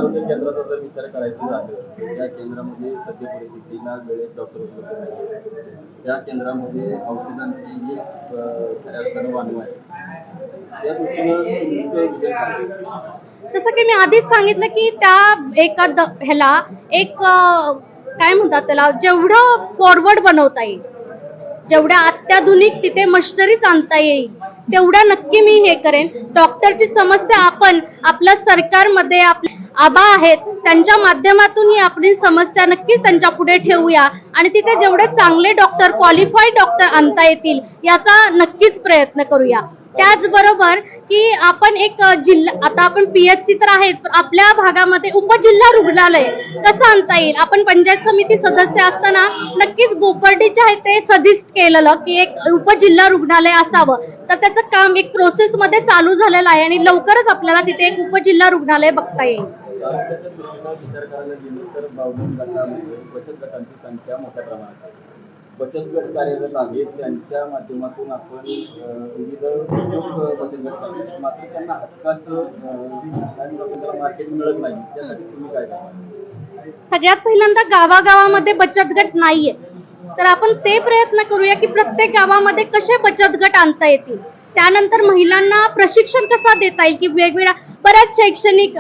आरोग्य केंद्राचा जर विचार करायचा झाला त्या केंद्रामध्ये सध्या परिस्थितीला वेळेत डॉक्टर उपलब्ध नाही. त्या केंद्रामध्ये औषधांची जी खऱ्या अर्थानं वानवा आहे त्या दृष्टीनं जसं की मी आधीच सांगितलं की त्या एका ह्याला एक काय म्हणतात त्याला, जेवढं फॉरवर्ड बनवता येईल, जेवढ्या अत्याधुनिक तिथे मशिनरीज आणता येईल तेवढ्या नक्की मी हे करेन. डॉक्टरची समस्या आपण आपल्या सरकारमध्ये आपले आबा आहेत त्यांच्या माध्यमातून ही आपली समस्या नक्कीच त्यांच्या पुढे ठेवूया आणि तिथे जेवढे चांगले डॉक्टर, क्वालिफाईड डॉक्टर आणता येतील याचा नक्कीच प्रयत्न करूया. त्याचबरोबर की आपण एक जिल्हा, आता आपण पीएचसी तर आहेच, पण आपल्या भागामध्ये उपजिल्हा रुग्णालय कसं आणता येईल. आपण पंचायत समिती सदस्य असताना नक्कीच बोपर्डीच्या आहे ते सजेस्ट केलेलं की एक उपजिल्हा रुग्णालय असावं, तर त्याचं काम एक प्रोसेस मध्ये चालू झालेलं आहे आणि लवकरच आपल्याला तिथे एक उपजिल्हा रुग्णालय बघता येईल. विचार करायला गेलो तर बावधन गटामध्ये बचत गटांची संख्या मोठ्या प्रमाणात आहे. बचत गट कार्यरत आहेत त्यांच्या माध्यमातून आपण विविध उद्योग बचत गट करतो, मात्र त्यांना हक्काचं मार्केट मिळत नाही. त्यासाठी तुम्ही काय करता? सगळ्यात पहिल्यांदा गावागावामध्ये बचत गट नाहीये, तर आपण ते प्रयत्न करूया की प्रत्येक गावामध्ये कसे बचत गट आणता येतील. त्यानंतर महिलांना प्रशिक्षण कसा देता येईल की वेगवेगळ्या बऱ्याच शैक्षणिक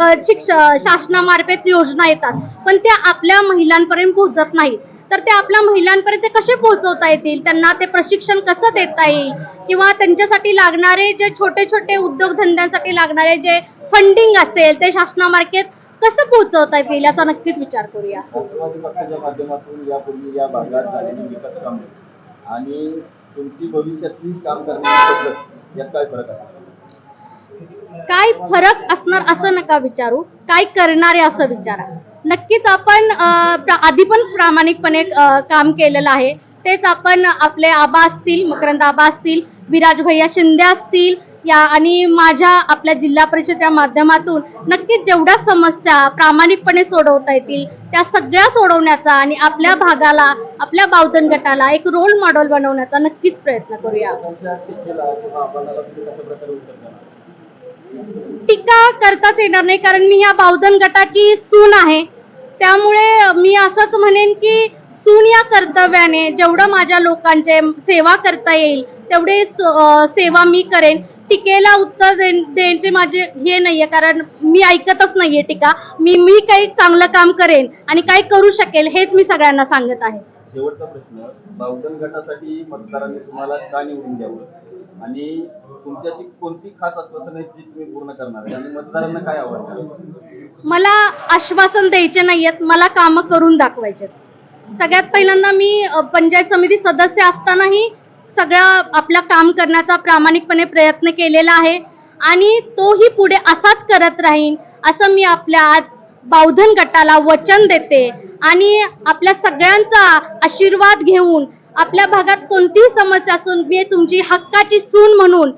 शासनामार्फत योजना येतात पण त्या आपल्या महिलांपर्यंत पोहोचत नाहीत, तर ते आपल्या महिलांपर्यंत कसे पोहोचवता येतील, त्यांना ते प्रशिक्षण कसं देता येईल किंवा त्यांच्यासाठी लागणारे जे छोटे छोटे उद्योगधंद्यांसाठी लागणारे जे फंडिंग असेल ते शासनामार्फत कसं पोहोचवता येईल याचा नक्कीच विचार करूया. राष्ट्रवादी पक्षाच्या माध्यमातून यापूर्वी या भागात झालेली विकास कामे आणि तुमची भविष्यातली काम करण्याची पद्धत यात काय फरक आहे? काय फरक असणार असं नका विचारू, काय करणारे असं विचारा. नक्कीच आपण आधी पण प्रामाणिकपणे काम केलेलं आहे. तेच आपण आपले आबा असतील, मकरंद आबा असतील, विराज भैया शिंदे असतील या आणि माझ्या आपल्या जिल्हा परिषदेच्या माध्यमातून नक्कीच जेवढ्या समस्या प्रामाणिकपणे सोडवता येतील त्या सगळ्या सोडवण्याचा आणि आपल्या भागाला, आपल्या बावधन गटाला एक रोल मॉडेल बनवण्याचा नक्कीच प्रयत्न करूया. टीका करताच येणार नाही, कारण मी ह्या बावधन गटाची सून आहे. त्यामुळे मी असंच म्हणेन की सून या कर्तव्याने जेवढं माझ्या लोकांचे सेवा करता येईल तेवढे सेवा मी करेन. टीकेला उत्तर द्यायचे माझे हे नाहीये, कारण मी ऐकतच नाहीये टीका. मी काही चांगलं काम करेन आणि काय करू शकेल हेच मी सगळ्यांना सांगत आहे. शेवटचा प्रश्न, बावधन गटासाठी मतदारांनी तुम्हाला का निवडून द्यावं आणि तुमच्याशी कोणती खास आश्वासनं आहेत जी तुम्ही पूर्ण करणार आहे आणि मतदारांना काय आव्हान? मला आश्वासन द्यायचे नाहीयेत, मला कामं करून दाखवायचे. सगळ्यात पहिल्यांदा मी पंचायत समिती सदस्य असतानाही सगळा आपला काम करण्याचा प्रामाणिकपणे प्रयत्न केलेला आहे आणि तोही पुढे असाच करत राहीन असं मी आपल्या आज बावधन गटाला वचन देते. आणि आपल्या सगळ्यांचा आशीर्वाद घेऊन आपल्या भागात कोणतीही समस्या असून मी तुमची हक्काची सून म्हणून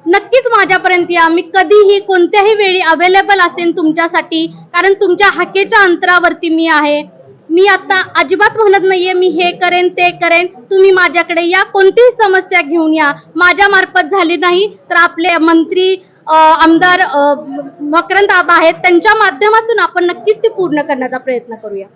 नक्कीच माझ्यापर्यंत या. मी कधीही कोणत्याही वेळी अवेलेबल असेल तुमच्यासाठी, कारण तुमच्या हाकेच्या अंतरावरती मी आहे. मी आता अजिबात म्हणत नाहीये मी हे करेन ते करेन. तुम्ही माझ्याकडे या, कोणतीही समस्या घेऊन या. माझ्या मार्फत झाली नाही तर आपले मंत्री आमदार मकरंद आबा आहेत त्यांच्या माध्यमातून आपण नक्कीच ती पूर्ण करण्याचा प्रयत्न करूया.